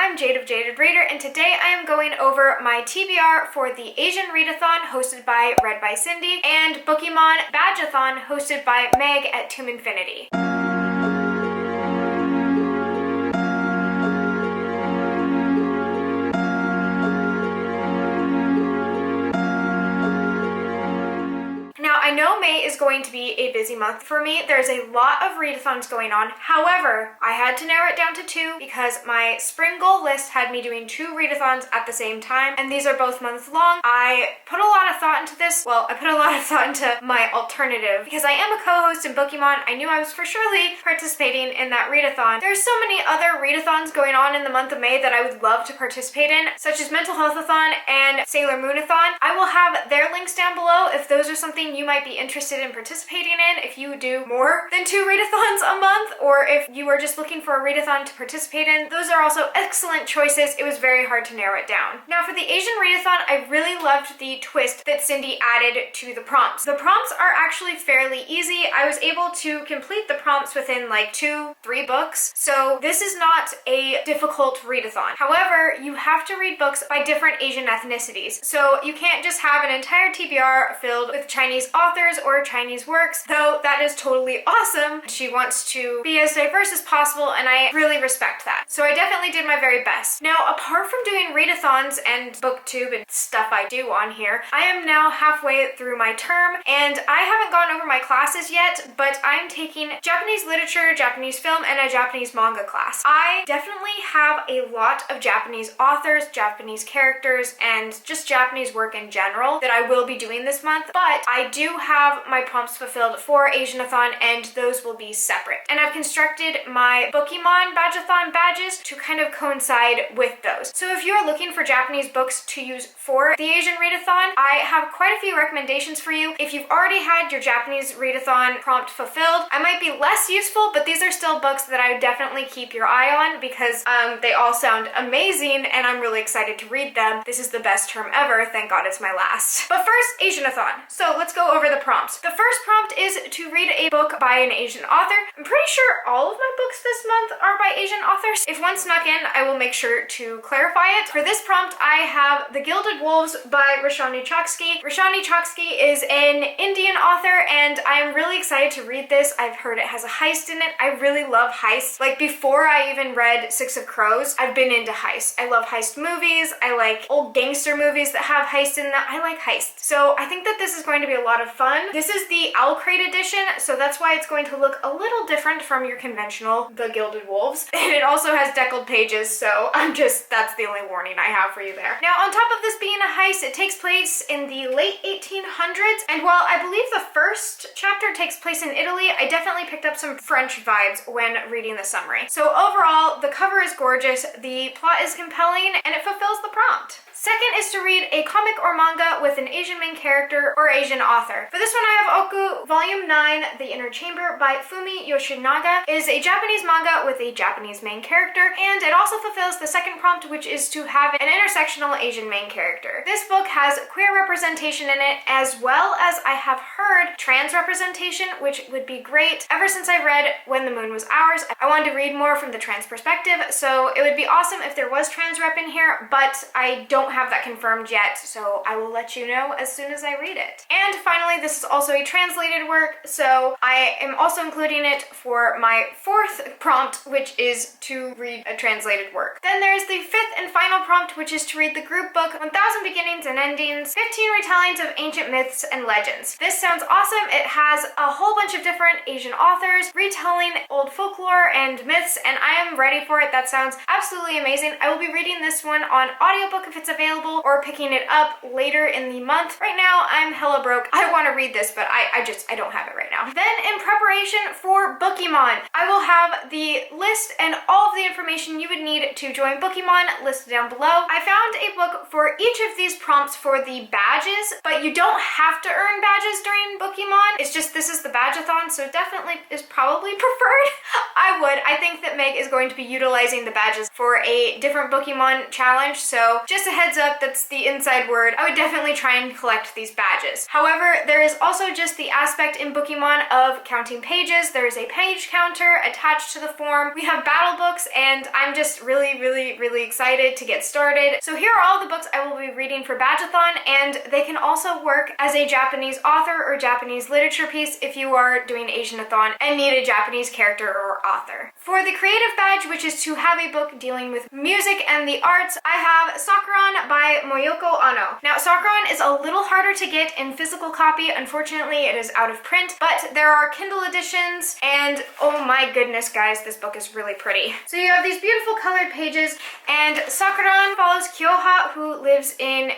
I'm Jade of Jaded Reader, and today I am going over my TBR for the Asian Readathon hosted by Readwithcindy and Bookemon Badgeathon hosted by Meg at Tome Infinity. I know May is going to be a busy month for me. There's a lot of readathons going on. However, I had to narrow it down to 2 because my spring goal list had me doing 2 readathons at the same time, and these are both months long. I put a lot of thought into this. Well, I put a lot of thought into my alternative because I am a co-host in Bookemon. I knew I was for surely participating in that readathon. There's so many other readathons going on in the month of May that I would love to participate in, such as Mentalheathathon and SailorMoonAthon. I will have their links down below if those are something you might be interested in participating in, if you do more than 2 readathons a month, or if you are just looking for a readathon to participate in. Those are also excellent choices. It was very hard to narrow it down. Now for the Asian readathon, I really loved the twist that Cindy added to the prompts. The prompts are actually fairly easy. I was able to complete the prompts within like 2-3 books, so this is not a difficult readathon. However, you have to read books by different Asian ethnicities, so you can't just have an entire TBR filled with Chinese authors or Chinese works, though that is totally awesome. She wants to be as diverse as possible, and I really respect that. So I definitely did my very best. Now, apart from doing readathons and booktube and stuff I do on here, I am now halfway through my term, and I haven't gone over my classes yet, but I'm taking Japanese literature, Japanese film, and a Japanese manga class. I definitely have a lot of Japanese authors, Japanese characters, and just Japanese work in general that I will be doing this month, but I do have my prompts fulfilled for Asianathon, and those will be separate. And I've constructed my Bookemon Badgeathon badges to kind of coincide with those. So if you're looking for Japanese books to use for the Asian Readathon, I have quite a few recommendations for you. If you've already had your Japanese Readathon prompt fulfilled, I might be less useful, but these are still books that I would definitely keep your eye on because they all sound amazing and I'm really excited to read them. This is the best term ever. Thank God it's my last. But first, Asianathon. So let's go over the prompts. The first prompt is to read a book by an Asian author. I'm pretty sure all of my books this month are by Asian authors. If one snuck in, I will make sure to clarify it. For this prompt, I have The Gilded Wolves by Roshani Chokshi. Roshani Chokshi is an Indian author, and I am really excited to read this. I've heard it has a heist in it. I really love heists. Like before I even read Six of Crows, I've been into heists. I love heist movies. I like old gangster movies that have heists in them. I like heists. So I think that this is going to be a lot of fun. This is the Owl Crate edition, so that's why it's going to look a little different from your conventional The Gilded Wolves. And it also has deckled pages, so that's the only warning I have for you there. Now, on top of this being a heist, it takes place in the late 1800s, and while I believe the first chapter takes place in Italy, I definitely picked up some French vibes when reading the summary. So overall, the cover is gorgeous, the plot is compelling, and it fulfills the prompt. Second is to read a comic or manga with an Asian main character or Asian author. For this one, I have Oku Volume 9, The Inner Chamber by Fumi Yoshinaga. It is a Japanese manga with a Japanese main character, and it also fulfills the second prompt, which is to have an intersectional Asian main character. This book has queer representation in it, as well as I have heard trans representation, which would be great. Ever since I read When the Moon Was Ours, I wanted to read more from the trans perspective, so it would be awesome if there was trans rep in here, but I don't have that confirmed yet, so I will let you know as soon as I read it. And finally, this is also a translated work, so I am also including it for my 4th prompt, which is to read a translated work. Then there's the 5th and final prompt, which is to read the group book 1000 Beginnings and Endings, 15 retellings of ancient myths and legends. This sounds awesome. It has a whole bunch of different Asian authors retelling old folklore and myths, and I am ready for it. That sounds absolutely amazing. I will be reading this one on audiobook if it's available, or picking it up later in the month. Right now, I'm hella broke. I want to read this, but I don't have it right now. Then in preparation for Bookemon, I will have the list and all of the information you would need to join Bookemon listed down below. I found a book for each of these prompts for the badges, but you don't have to earn badges during Bookemon. It's just this is the Badgeathon, so definitely is probably preferred. I think that Meg is going to be utilizing the badges for a different Bookemon challenge, so just a heads up, that's the inside word. I would definitely try and collect these badges. However, there is also just the aspect in Bookemon of counting pages. There is a page counter attached to the form. We have battle books, and I'm just really excited to get started. So here are all the books I will be reading for Badgeathon, and they can also work as a Japanese author or Japanese literature piece if you are doing Asianathon and need a Japanese character or author. For the creative badge, which is to have a book dealing with music and the arts, I have Sakuran by Moyoko Ano. Now, Sakuran is a little harder to get in physical copy. Unfortunately, it is out of print, but there are Kindle editions, and oh my goodness, guys, this book is really pretty. So you have these beautiful colored pages, and Sakuran follows Kyoha, who lives in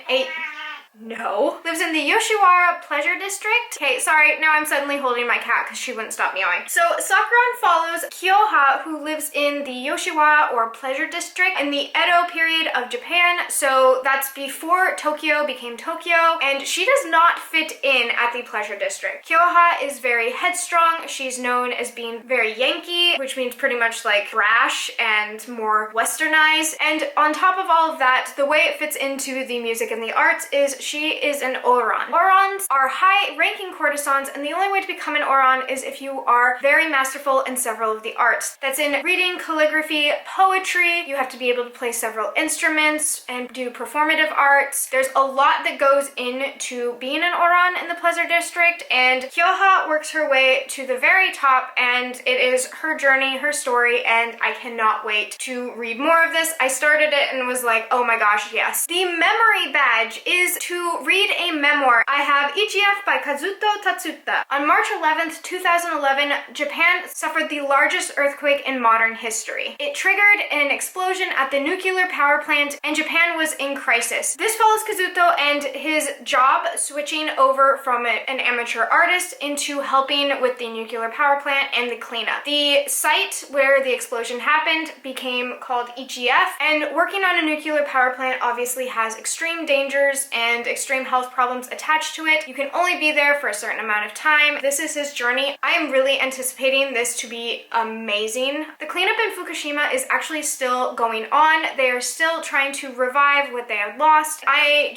the Yoshiwara Pleasure District. Okay, sorry, now I'm suddenly holding my cat because she wouldn't stop meowing. So Sakuran follows Kyoha, who lives in the Yoshiwara or Pleasure District in the Edo period of Japan. So that's before Tokyo became Tokyo, and she does not fit in at the Pleasure District. Kyoha is very headstrong. She's known as being very Yankee, which means pretty much like brash and more westernized. And on top of all of that, the way it fits into the music and the arts is she is an Oran. Orans are high-ranking courtesans, and the only way to become an Oran is if you are very masterful in several of the arts. That's in reading, calligraphy, poetry. You have to be able to play several instruments and do performative arts. There's a lot that goes into being an Oran in the Pleasure District, and Kyoha works her way to the very top, and it is her journey, her story, and I cannot wait to read more of this. I started it and was like, oh my gosh, yes. The memory badge is to read a memoir. I have EGF by Kazuto Tatsuta. On March 11th, 2011, Japan suffered the largest earthquake in modern history. It triggered an explosion at the nuclear power plant, and Japan was in crisis. This follows Kazuto and his job switching over from an amateur artist into helping with the nuclear power plant and the cleanup. The site where the explosion happened became called EGF, and working on a nuclear power plant obviously has extreme dangers and extreme health problems attached to it. You can only be there for a certain amount of time. This is his journey. I am really anticipating this to be amazing. The cleanup in Fukushima is actually still going on. They are still trying to revive what they had lost. I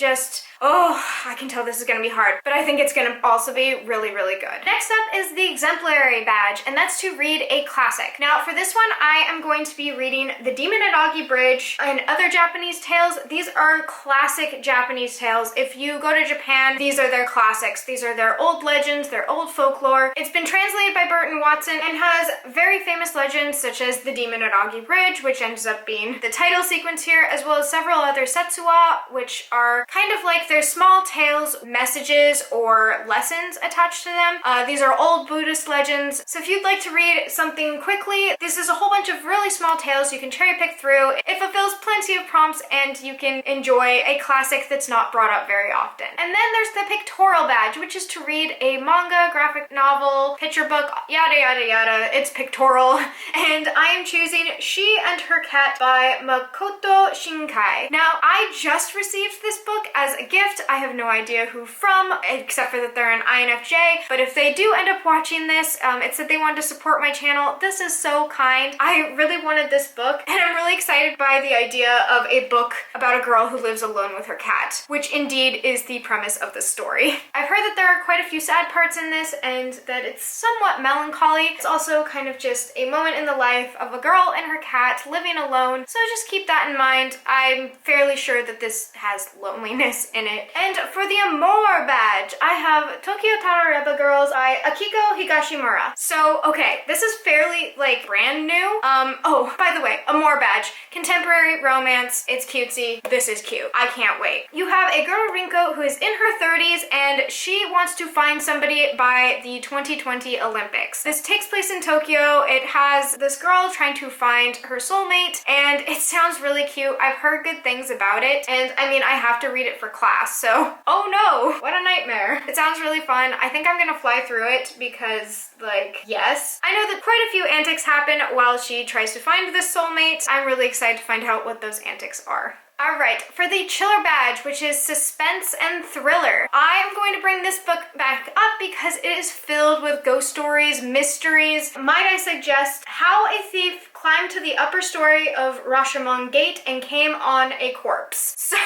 can tell this is going to be hard, but I think it's going to also be really good. Next up is the exemplary badge, and that's to read a classic. Now, for this one, I am going to be reading The Demon at Augie Bridge and other Japanese tales. These are classic Japanese tales. If you go to Japan, these are their classics. These are their old legends, their old folklore. It's been translated by Burton Watson and has very famous legends such as The Demon at Augie Bridge, which ends up being the title sequence here, as well as several other setsuwa, which are kind of like their small tales, messages, or lessons attached to them. These are old Buddhist legends. So if you'd like to read something quickly, this is a whole bunch of really small tales you can cherry pick through. It fulfills plenty of prompts, and you can enjoy a classic that's not brought up very often. And then there's the pictorial badge, which is to read a manga, graphic novel, picture book, yada yada yada. It's pictorial, and I am choosing She and Her Cat by Makoto Shinkai. Now, I just received this book as a gift. I have no idea who from, except for that they're an INFJ, but if they do end up watching this, it said they wanted to support my channel. This is so kind. I really wanted this book, and I'm really excited by the idea of a book about a girl who lives alone with her cat, which indeed is the premise of the story. I've heard that there are quite a few sad parts in this, and that it's somewhat melancholy. It's also kind of just a moment in the life of a girl and her cat living alone, so just keep that in mind. I'm fairly sure that this has loneliness in it. And for the Amour badge, I have Tokyo Tarareba Girls by Akiko Higashimura. So, okay, this is fairly, like, brand new. Oh, by the way, Amour badge, contemporary romance, it's cutesy, this is cute, I can't wait. You have a girl Rinko who is in her 30s, and she wants to find somebody by the 2020 Olympics. This takes place in Tokyo. It has this girl trying to find her soulmate, and it sounds really cute. I've heard good things about it, and I mean, I have to read it for class, so oh no, what a nightmare. It sounds really fun. I think I'm gonna fly through it because, like, yes. I know that quite a few antics happen while she tries to find this soulmate. I'm really excited to find out what those antics are. Alright, for the chiller badge, which is suspense and thriller, I am going to bring this book back up because it is filled with ghost stories, mysteries. Might I suggest How a Thief Climbed to the Upper Story of Rashomon Gate and Came on a Corpse. So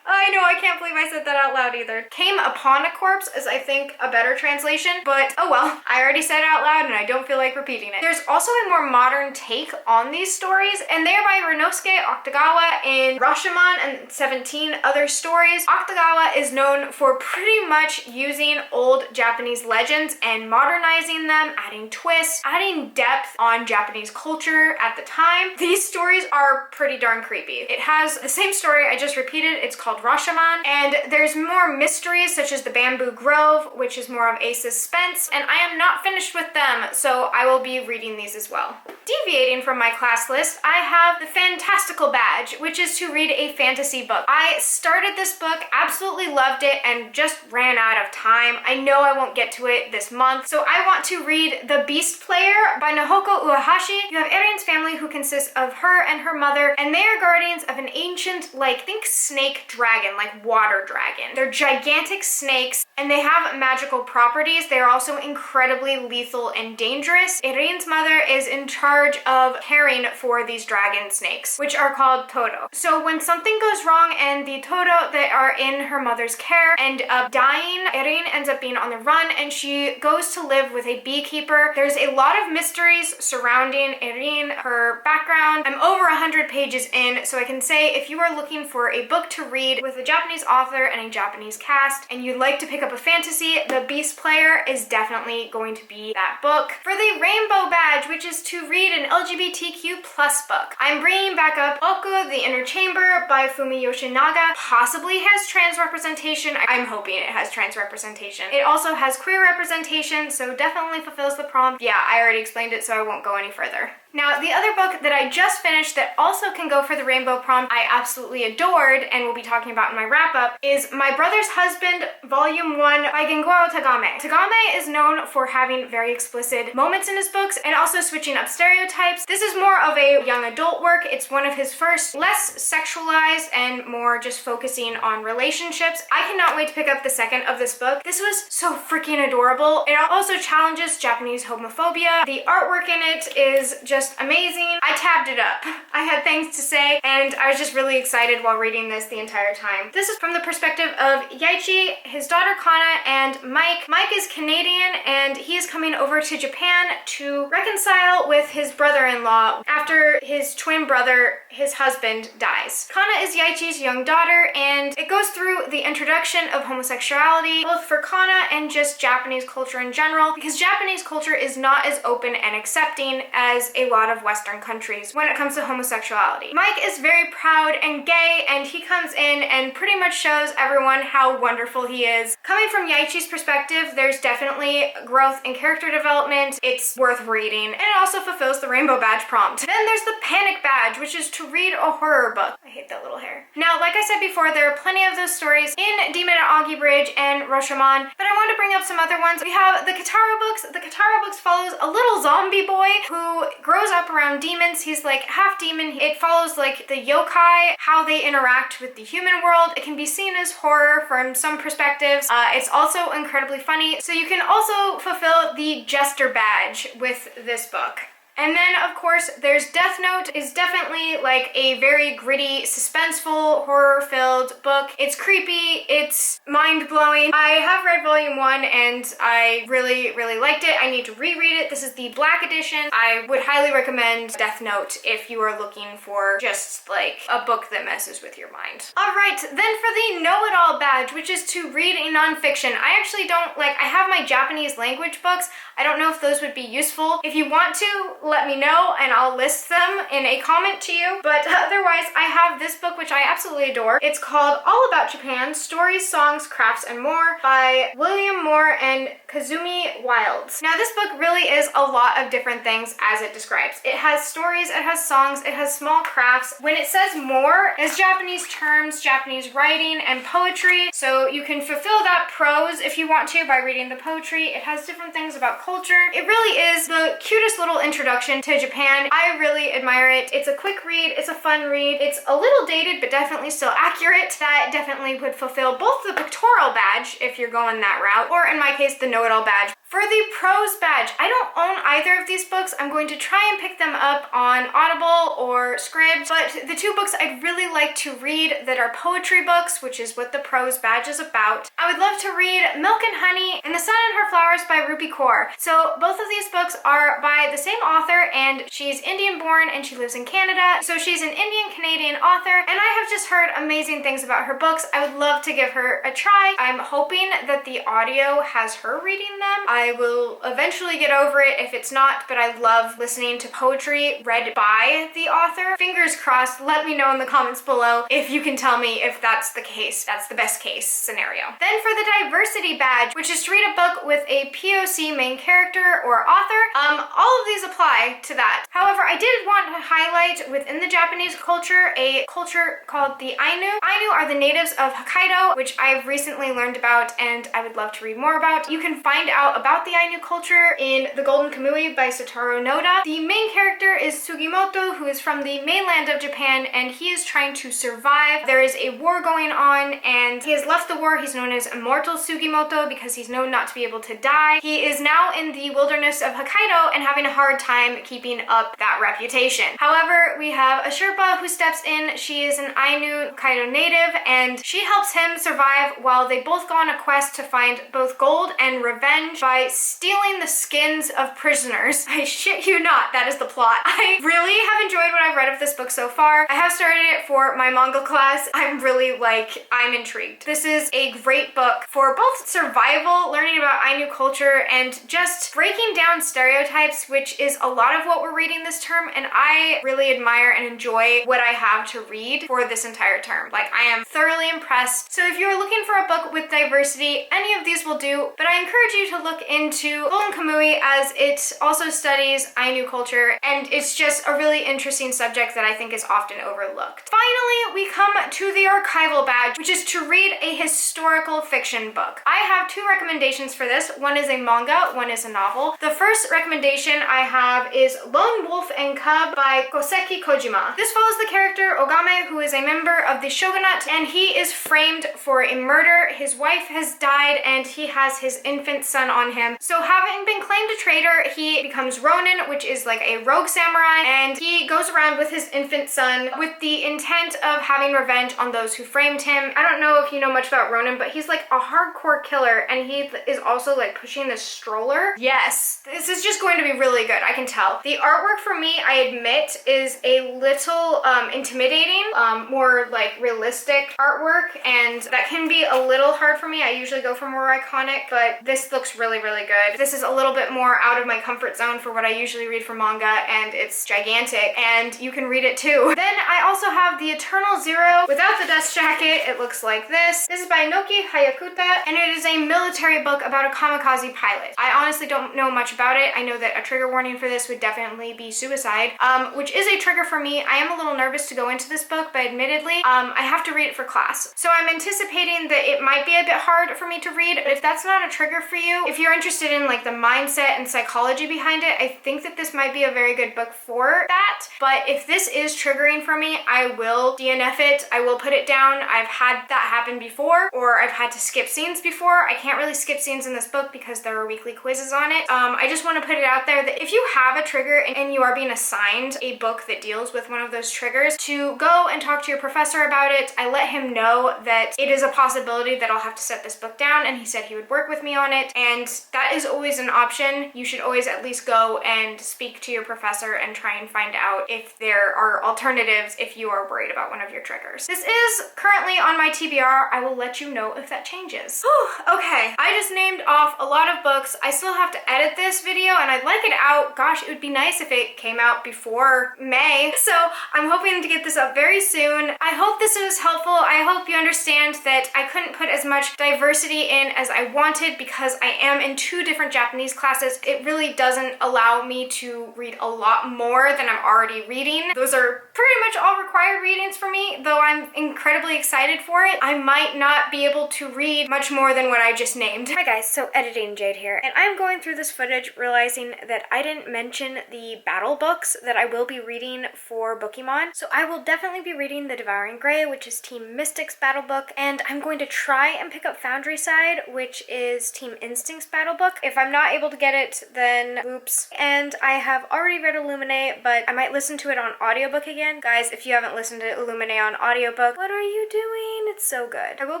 I know, I can't believe I said that out loud either. Came upon a corpse is, I think, a better translation, but oh well. I already said it out loud and I don't feel like repeating it. There's also a more modern take on these stories, and they're by Ryunosuke Okutagawa in Rashomon and 17 other stories. Okutagawa is known for pretty much using old Japanese legends and modernizing them, adding twists, adding depth on Japanese culture at the time. These stories are pretty darn creepy. It has the same story I just repeated. It's called Rashomon, and there's more mysteries such as the Bamboo Grove, which is more of a suspense, and I am not finished with them, so I will be reading these as well. Deviating from my class list, I have the Fantastical Badge, which is to read a fantasy book. I started this book, absolutely loved it, and just ran out of time. I know I won't get to it this month, so I want to read The Beast Player by Nahoko Uehashi. You have Erin's family, who consists of her and her mother, and they are guardians of an ancient, think snake dragon, like water dragon. They're gigantic snakes, and they have magical properties. They're also incredibly lethal and dangerous. Erin's mother is in charge of caring for these dragon snakes, which are called Todo. So when something goes wrong and the Todo that are in her mother's care end up dying, Erin ends up being on the run, and she goes to live with a beekeeper. There's a lot of mysteries surrounding Erin, her background. I'm over 100 pages in, so I can say if you are looking for a book to read with a Japanese author and a Japanese cast, and you'd like to pick up a fantasy, The Beast Player is definitely going to be that book. For the Rainbow Badge, which is to read an LGBTQ+ book, I'm bringing back up Oku, the Inner Chamber by Fumi Yoshinaga. Possibly has trans representation. I'm hoping it has trans representation. It also has queer representation, so definitely fulfills the prompt. Yeah, I already explained it, so I won't go any further. Now, the other book that I just finished that also can go for the rainbow prompt I absolutely adored and will be talking about in my wrap-up is My Brother's Husband, Volume 1 by Gengoro Tagame. Tagame is known for having very explicit moments in his books and also switching up stereotypes. This is more of a young adult work. It's one of his first, less sexualized and more just focusing on relationships. I cannot wait to pick up the second of this book. This was so freaking adorable. It also challenges Japanese homophobia. The artwork in it is just amazing. I tabbed it up. I had things to say, and I was just really excited while reading this the entire time. This is from the perspective of Yaichi, his daughter Kana, and Mike. Mike is Canadian, and he is coming over to Japan to reconcile with his brother-in-law after his twin brother, his husband, dies. Kana is Yaichi's young daughter, and it goes through the introduction of homosexuality, both for Kana and just Japanese culture in general, because Japanese culture is not as open and accepting as a lot of Western countries when it comes to homosexuality. Mike is very proud and gay, and he comes in and pretty much shows everyone how wonderful he is. Coming from Yaichi's perspective, there's definitely growth in character development. It's worth reading, and it also fulfills the Rainbow Badge prompt. Then there's the Panic Badge, which is to read a horror book. I hate that little hair. Now, like I said before, there are plenty of those stories in Demon at Augie Bridge and Rashomon, but I want to bring up some other ones. We have the Katara books. The Katara books follows a little zombie boy who grows up around demons. He's like half demon. It follows like the yokai, how they interact with the human world. It can be seen as horror from some perspectives. It's also incredibly funny. So you can also fulfill the Jester Badge with this book. And then, of course, there's Death Note. Is definitely like a very gritty, suspenseful, horror-filled book. It's creepy. It's mind-blowing. I have read Volume 1 and I really, really liked it. I need to reread it. This is the Black Edition. I would highly recommend Death Note if you are looking for just like a book that messes with your mind. All right, then for the Know-It-All Badge, which is to read a nonfiction. I actually don't I have my Japanese language books. I don't know if those would be useful. If you want to, let me know and I'll list them in a comment to you. But otherwise, I have this book, which I absolutely adore. It's called All About Japan, Stories, Songs, Crafts, and More by William Moore and Kazumi Wilds. Now, this book really is a lot of different things as it describes. It has stories, it has songs, it has small crafts. When it says more, it's Japanese terms, Japanese writing, and poetry. So you can fulfill that prose if you want to by reading the poetry. It has different things about culture. It really is the cutest little introduction to Japan. I really admire it. It's a quick read, it's a fun read, it's a little dated but definitely still accurate. That definitely would fulfill both the pictorial badge if you're going that route, or in my case the know-it-all badge For the prose badge, I don't own either of these books. I'm going to try and pick them up on Audible or SCRIBD, but the two books I'd really like to read that are poetry books, which is what the prose badge is about. I would love to read Milk and Honey and The Sun and Her Flowers by Rupi Kaur. So both of these books are by the same author, and she's Indian born and she lives in Canada. So she's an Indian-Canadian author, and I have just heard amazing things about her books. I would love to give her a try. I'm hoping that the audio has her reading them. I will eventually get over it if it's not, but I love listening to poetry read by the author. Fingers crossed. Let me know in the comments below if you can tell me if that's the case. That's the best case scenario. Then for the diversity badge, which is to read a book with a POC main character or author, all of these apply to that. However, I did want to highlight within the Japanese culture a culture called the Ainu. Ainu are the natives of Hokkaido, which I've recently learned about and I would love to read more about. You can find out about the Ainu culture in The Golden Kamui by Satoru Noda. The main character is Sugimoto, who is from the mainland of Japan, and he is trying to survive. There is a war going on and he has left the war. He's known as Immortal Sugimoto because he's known not to be able to die. He is now in the wilderness of Hokkaido and having a hard time keeping up that reputation. However, we have a Sherpa who steps in. She is an Ainu Hokkaido native and she helps him survive while they both go on a quest to find both gold and revenge by stealing the skins of prisoners. I shit you not, that is the plot. I really have enjoyed what I've read of this book so far. I have started it for my manga class. I'm intrigued. This is a great book for both survival, learning about Ainu culture, and just breaking down stereotypes, which is a lot of what we're reading this term, and I really admire and enjoy what I have to read for this entire term. Like, I am thoroughly impressed. So if you're looking for a book with diversity, any of these will do, but I encourage you to look into Golden Kamui as it also studies Ainu culture, and it's just a really interesting subject that I think is often overlooked. Finally, we come to the archival badge, which is to read a historical fiction book. I have two recommendations for this. One is a manga, one is a novel. The first recommendation I have is Lone Wolf and Cub by Koseki Kojima. This follows the character Ogame, who is a member of the shogunate, and he is framed for a murder. His wife has died and he has his infant son on him. So having been claimed a traitor, he becomes Ronin, which is like a rogue samurai, and he goes around with his infant son with the intent of having revenge on those who framed him. I don't know if you know much about Ronin, but he's like a hardcore killer, and he is also like pushing this stroller. Yes, this is just going to be really good, I can tell. The artwork for me, I admit, is a little intimidating, more like realistic artwork, and that can be a little hard for me. I usually go for more iconic, but this looks really, really good. This is a little bit more out of my comfort zone for what I usually read for manga, and it's gigantic, and you can read it too. Then I also have The Eternal Zero without the dust jacket. It looks like this. This is by Noki Hayakuta, and it is a military book about a kamikaze pilot. I honestly don't know much about it. I know that a trigger warning for this would definitely be suicide, which is a trigger for me. I am a little nervous to go into this book, but admittedly, I have to read it for class. So I'm anticipating that it might be a bit hard for me to read. If that's not a trigger for you, if you're interested in like the mindset and psychology behind it, I think that this might be a very good book for that. But if this is triggering for me, I will DNF it. I will put it down. I've had that happen before, or I've had to skip scenes before. I can't really skip scenes in this book because there are weekly quizzes on it. I just want to put it out there that if you have a trigger and you are being assigned a book that deals with one of those triggers, to go and talk to your professor about it. I let him know that it is a possibility that I'll have to set this book down, and he said he would work with me on it, and that is always an option. You should always at least go and speak to your professor and try and find out if there are alternatives if you are worried about one of your triggers. This is currently on my TBR. I will let you know if that changes. Whew, okay, I just named off a lot of books. I still have to edit this video, and I'd like it out. Gosh, it would be nice if it came out before May. So I'm hoping to get this up very soon. I hope this was helpful. I hope you understand that I couldn't put as much diversity in as I wanted because I am in two different Japanese classes. It really doesn't allow me to read a lot more than I'm already reading. reading. Those are pretty much all required readings for me, though I'm incredibly excited for it. I might not be able to read much more than what I just named. Hi guys, so Editing Jade here, and I'm going through this footage realizing that I didn't mention the battle books that I will be reading for Bookemon. So I will definitely be reading the Devouring Grey, which is Team Mystic's battle book, and I'm going to try and pick up Foundry Side, which is Team Instinct's battle book. If I'm not able to get it, then oops. And I have already read Illuminate, but I might listen to it on audiobook again. Guys, if you haven't listened to Illuminate on audiobook, what are you doing? It's so good. I will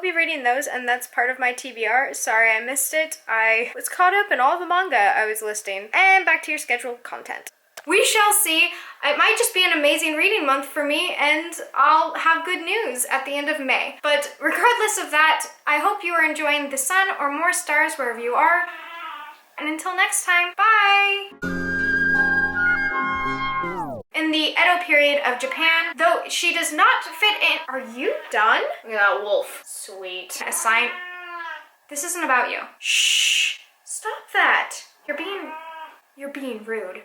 be reading those, and that's part of my TBR. Sorry I missed it. I was caught up in all the manga I was listing. And back to your scheduled content. We shall see. It might just be an amazing reading month for me, and I'll have good news at the end of May. But regardless of that, I hope you are enjoying the sun or more stars wherever you are. And until next time, bye! In the Edo period of Japan, though she does not fit in— Are you done? Look at that wolf. Sweet. A sign. This isn't about you. Shh. Stop that. You're being rude.